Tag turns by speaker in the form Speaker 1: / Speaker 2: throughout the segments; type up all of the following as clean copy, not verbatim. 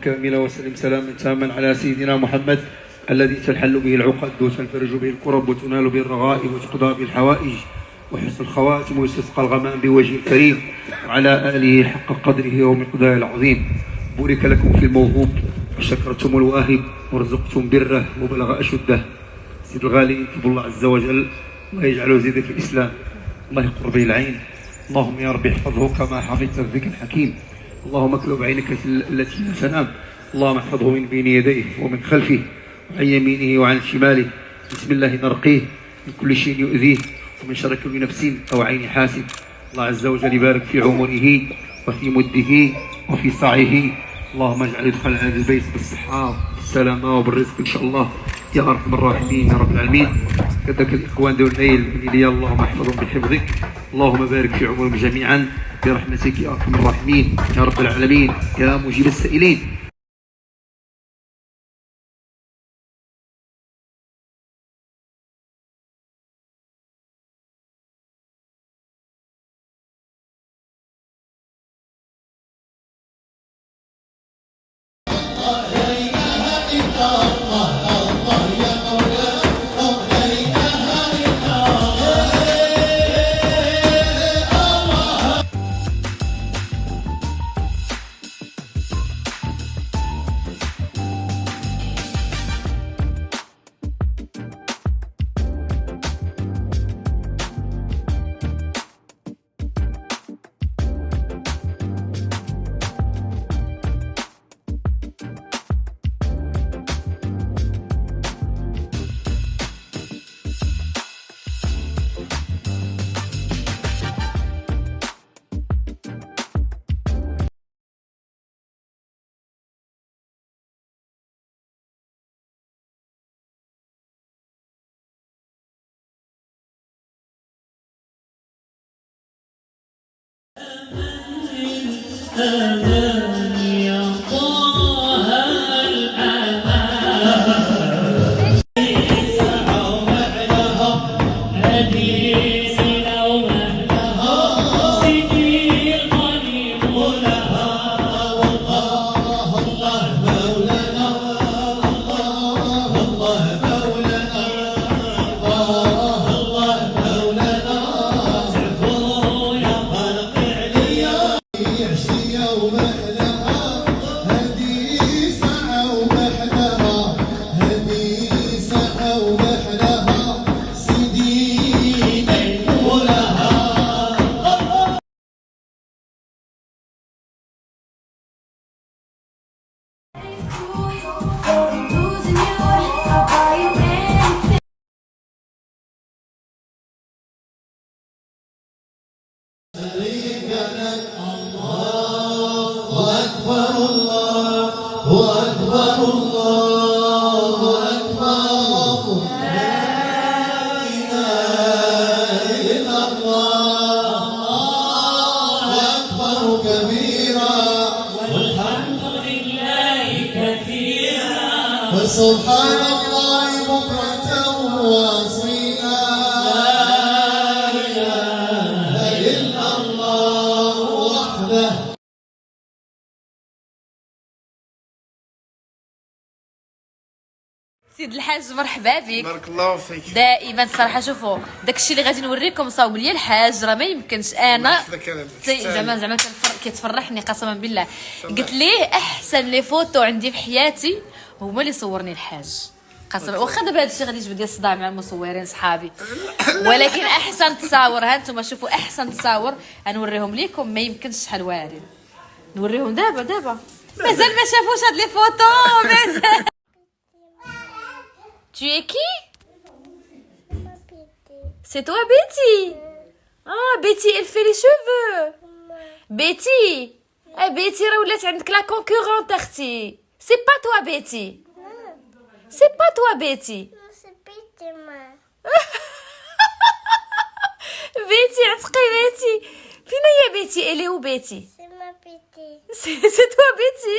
Speaker 1: كاملة وسلم سلاما تاما على سيدنا محمد الذي تنحل به العقد وتنفرج به الكرب وتنال به الرغائب وتقضى به الحوائج وحسن الخواتم ويستسقى الغمام بوجه الكريم وعلى آله حق قدره ومقداره العظيم. بورك لكم في الموهوب وشكرتم الواهب ورزقتم بره وبلغ أشده. سيد الغالي يطلب الله عز وجل الله يجعله يزيد في الإسلام، الله يقر به العين، اللهم يا رب احفظه كما حفظت الذكر الحكيم، اللهم اكلب عينك التي لا تنام، اللهم احفظه من بين يديه ومن خلفه وعن يمينه وعن شماله. بسم الله نرقيه من كل شيء يؤذيه ومن شر كل نفس أو عين حاسد. الله عز وجل يبارك في عمره وفي مده وفي سعيه. اللهم اجعل يدخل هذا البيت بالصحة والسلامة وبالرزق إن شاء الله يا أرحم الراحمين يا رب العالمين. كذلك الإخوان دول الليل اللهم احفظهم بحفظك، اللهم بارك في عمرهم جميعا برحمتك يا أرحم الراحمين يا رب العالمين يا مجيب السائلين.
Speaker 2: سبحان الله بكرة وأصيلا، لا إله إلا الله وحده.
Speaker 3: سيد الحاج مرحبا بك.
Speaker 4: بارك الله فيك.
Speaker 3: دائما صراحه شوفوا داكشي اللي غادي نوريكم صاوب لي الحاج راه ما يمكنش انا زعما كيتفرحني قسما بالله. قلت ليه احسن لي فوتو عندي في حياتي هما اللي صورني الحاج قسما، واخا دابا هادشي غادي يجبد لي الصداع مع المصورين صحابي، ولكن احسن تصاور ها انتم شوفوا احسن تصاور غنوريهم ليكم ما يمكنش شحال واعرين نوريهم دابا مازال ما شافوش هاد لي فوتو مازال. Tu es qui? C'est toi Betty? Ah Betty elle fait les cheveux. Betty. Eh Betty راه ولات عندك لا concurrente اختي. C'est pas toi Betty. C'est pas toi Betty.
Speaker 5: C'est Betty moi.
Speaker 3: Betty عتقي Betty. فين هي Betty? Elle est où Betty?
Speaker 5: C'est ma Betty.
Speaker 3: C'est toi Betty.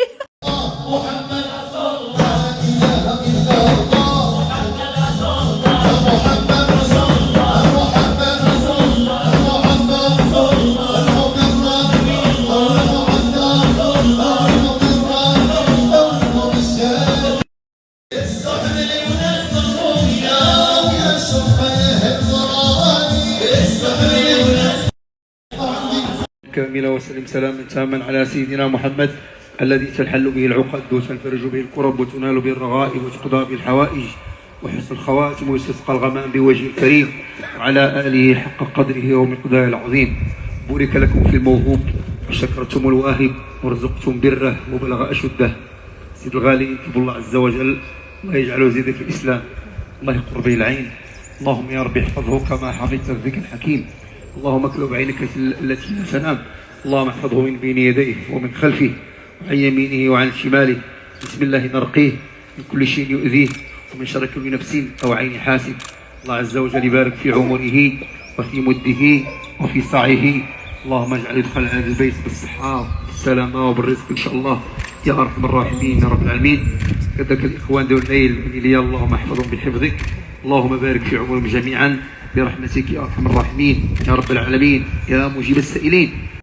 Speaker 1: سلاما تاما على سيدنا محمد الذي تنحل به العقد وتنفرج به الكرب وتنال به الرغائب وتقضى به الحوائج وحسن الخواتم ويستسقى الغمام بوجه الكريم وعلى آله حق قدره ومقداره العظيم. بورك لكم في الموهوب وشكرتم الواهب ورزقتم بره وبلغ أشده. سيد الغالي يطلب الله عز وجل الله يجعله يزيد في الإسلام، الله يقر به العين. اللهم يا رب احفظه كما حفظت الذكر الحكيم. اللهم اكلب عينك التي لا تنام. اللهم احفظه من بين يديه ومن خلفه وعن يمينه وعن شماله. بسم الله نرقيه من كل شيء يؤذيه ومن شر كل نفس أو عين حاسد. الله عز وجل يبارك في عمره وفي مده وفي سعيه. اللهم اجعل يدخل هذا البيت بالصحة والسلامة وبالرزق إن شاء الله يا أرحم الراحمين يا رب العالمين. كذلك الإخوان ذو الليل من لي اللهم احفظهم بحفظك. اللهم بارك في عمرهم جميعا برحمتك يا أرحم الراحمين يا رب العالمين يا مجيب السائلين.